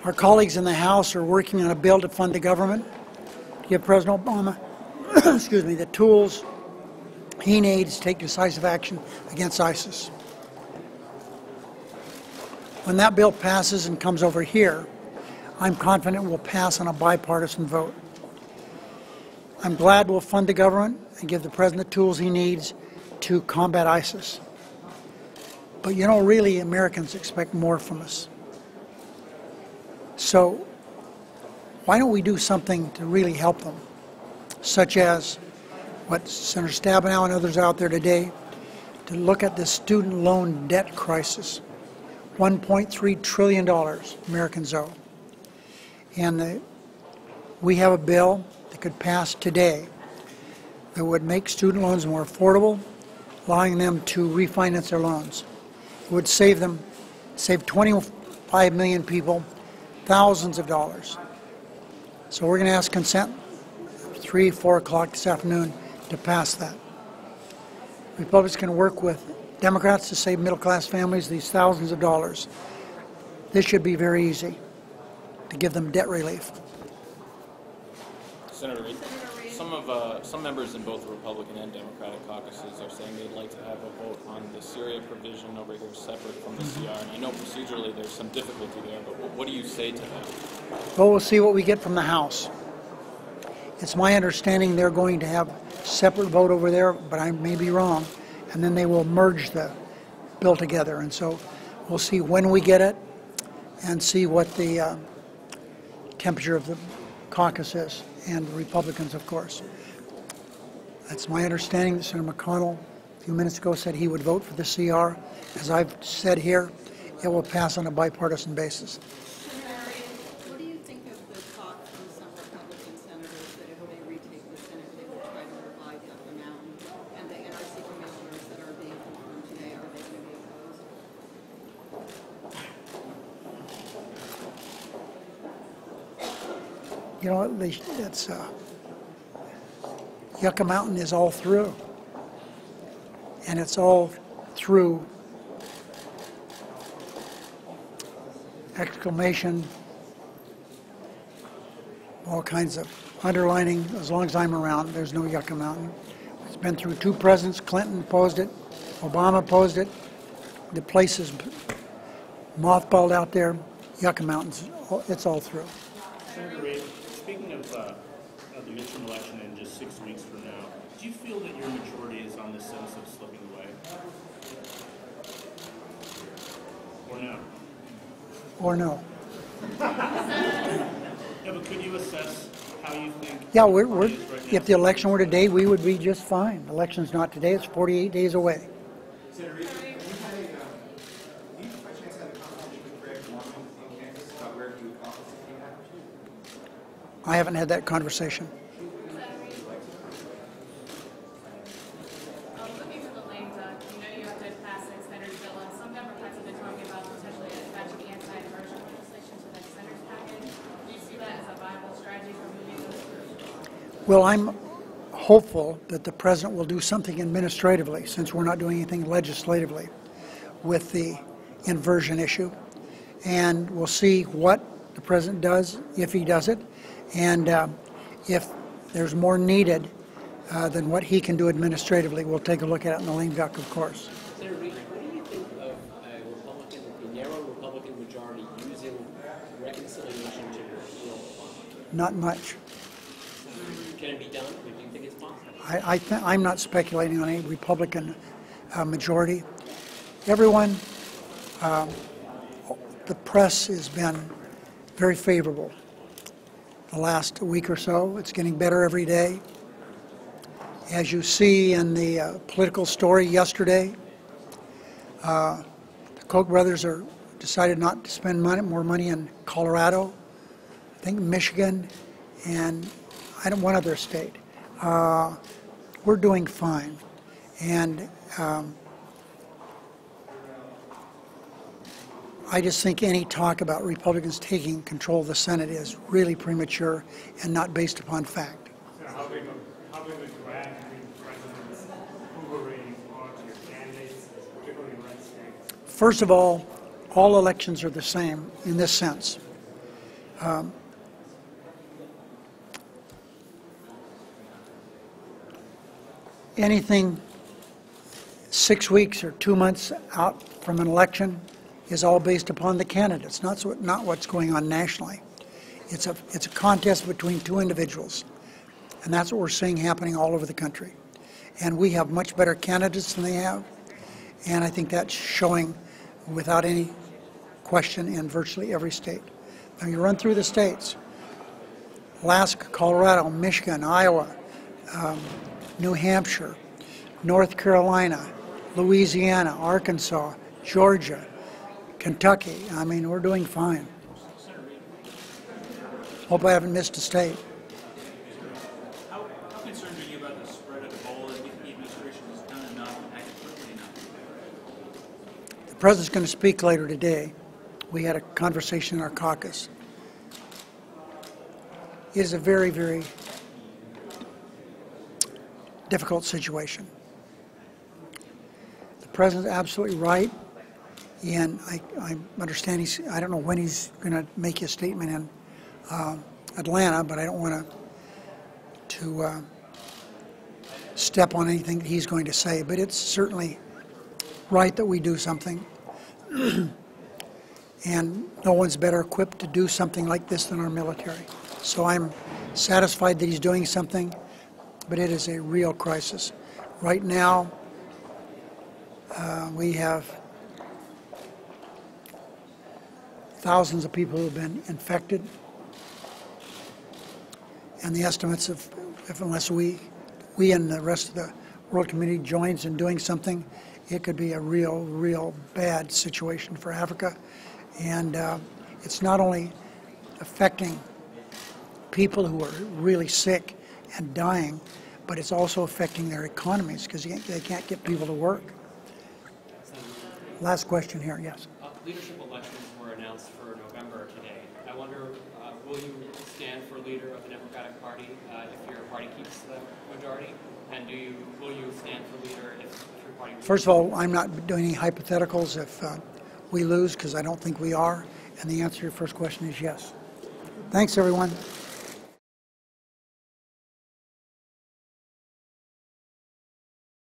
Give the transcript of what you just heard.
Our colleagues in the House are working on a bill to fund the government, to give President Obama excuse me, the tools he needs to take decisive action against ISIS. When that bill passes and comes over here, I'm confident we'll pass on a bipartisan vote. I'm glad we'll fund the government and give the President the tools he needs to combat ISIS. But you know, really, Americans expect more from us. So why don't we do something to really help them, such as what Senator Stabenow and others out there today, to look at the student loan debt crisis. $1.3 trillion Americans owe. And we have a bill that could pass today that would make student loans more affordable, allowing them to refinance their loans. It would save 25 million people thousands of dollars. So we're going to ask consent 3, 4 o'clock this afternoon to pass that. Republicans can work with Democrats to save middle-class families these thousands of dollars. This should be very easy to give them debt relief. Senator Reid, some members in both the Republican and Democratic caucuses are saying they'd like to have a vote on the Syria provision over here separate from the CR. And I know procedurally there's some difficulty there, but what do you say to that? Well, we'll see what we get from the House. It's my understanding they're going to have a separate vote over there, but I may be wrong. And then they will merge the bill together. And so we'll see when we get it and see what the temperature of the caucus is, and the Republicans, of course. That's my understanding that Senator McConnell a few minutes ago said he would vote for the CR. As I've said here, it will pass on a bipartisan basis. What do you think of the talk from some Republican senators that if they retake the Senate, they will try to revive Yucca Mountain, and the NRC commissioners that are being confirmed today, are they going to be opposed? You know, at least it's Yucca Mountain is all through, and it's all through exclamation, all kinds of underlining. As long as I'm around, there's no Yucca Mountain. It's been through 2 presidents. Clinton opposed it, Obama opposed it. The place is mothballed out there. Yucca Mountain's, it's all through. Senator Reid, speaking of the midterm election in just 6 weeks from now, do you feel that your majority is on the sense of slipping away? Or no? Or no. Yeah, but could you assess how you think? Yeah, if the election were today, we would be just fine. The election's not today, it's 48 days away. Senator Reid, have you by chance had a conversation with Greg Norman in Kansas about where he would caucus if he had to? I haven't had that conversation. Looking for the lame duck, you know you have to pass an extended bill, and some Democrats have been talking about potentially attaching anti-diversion legislation to the extenders package. Do you see that as a viable strategy for moving those through? Well, I'm hopeful that the president will do something administratively, since we're not doing anything legislatively with the inversion issue. And we'll see what the president does, if he does it, and if there's more needed than what he can do administratively, we'll take a look at it in the lame duck, of course. Senator Reid, what do you think of a narrow Republican majority using reconciliation to repeal Obama? Not much. Can it be done? Do you think it's possible? I'm not speculating on a Republican majority. Everyone, the press has been very favorable the last week or so. It's getting better every day. As you see in the political story yesterday, the Koch brothers decided not to spend more money in Colorado, I think Michigan, and one other state. We're doing fine. And I just think any talk about Republicans taking control of the Senate is really premature and not based upon fact. So how big a drag between presidents hoovering onto your candidates, particularly in red states? First of all elections are the same in this sense. Anything 6 weeks or 2 months out from an election is all based upon the candidates, not what's going on nationally. It's a contest between two individuals, and that's what we're seeing happening all over the country. And we have much better candidates than they have, and I think that's showing without any question in virtually every state. Now you run through the states: Alaska, Colorado, Michigan, Iowa, New Hampshire, North Carolina, Louisiana, Arkansas, Georgia, Kentucky. I mean, we're doing fine. Hope I haven't missed a state. How concerned are you about the spread of Ebola, and if the administration has done enough and acted quickly enough? The president's going to speak later today. We had a conversation in our caucus. It is a very, very difficult situation. The president's absolutely right, and I understand I don't know when he's going to make his statement in Atlanta, but I don't want to step on anything that he's going to say. But it's certainly right that we do something, and no one's better equipped to do something like this than our military. So I'm satisfied that he's doing something, but it is a real crisis. Right now, we have thousands of people who have been infected, and the estimates of, unless we and the rest of the world community joins in doing something, it could be a real bad situation for Africa. And it's not only affecting people who are really sick and dying, but it's also affecting their economies because they can't get people to work. Last question here, yes. Leadership elections were announced for November today. I wonder, will you stand for leader of the Democratic Party if your party keeps the majority? And will you stand for leader if your party... First of all, I'm not doing any hypotheticals if we lose, because I don't think we are. And the answer to your first question is yes. Thanks, everyone.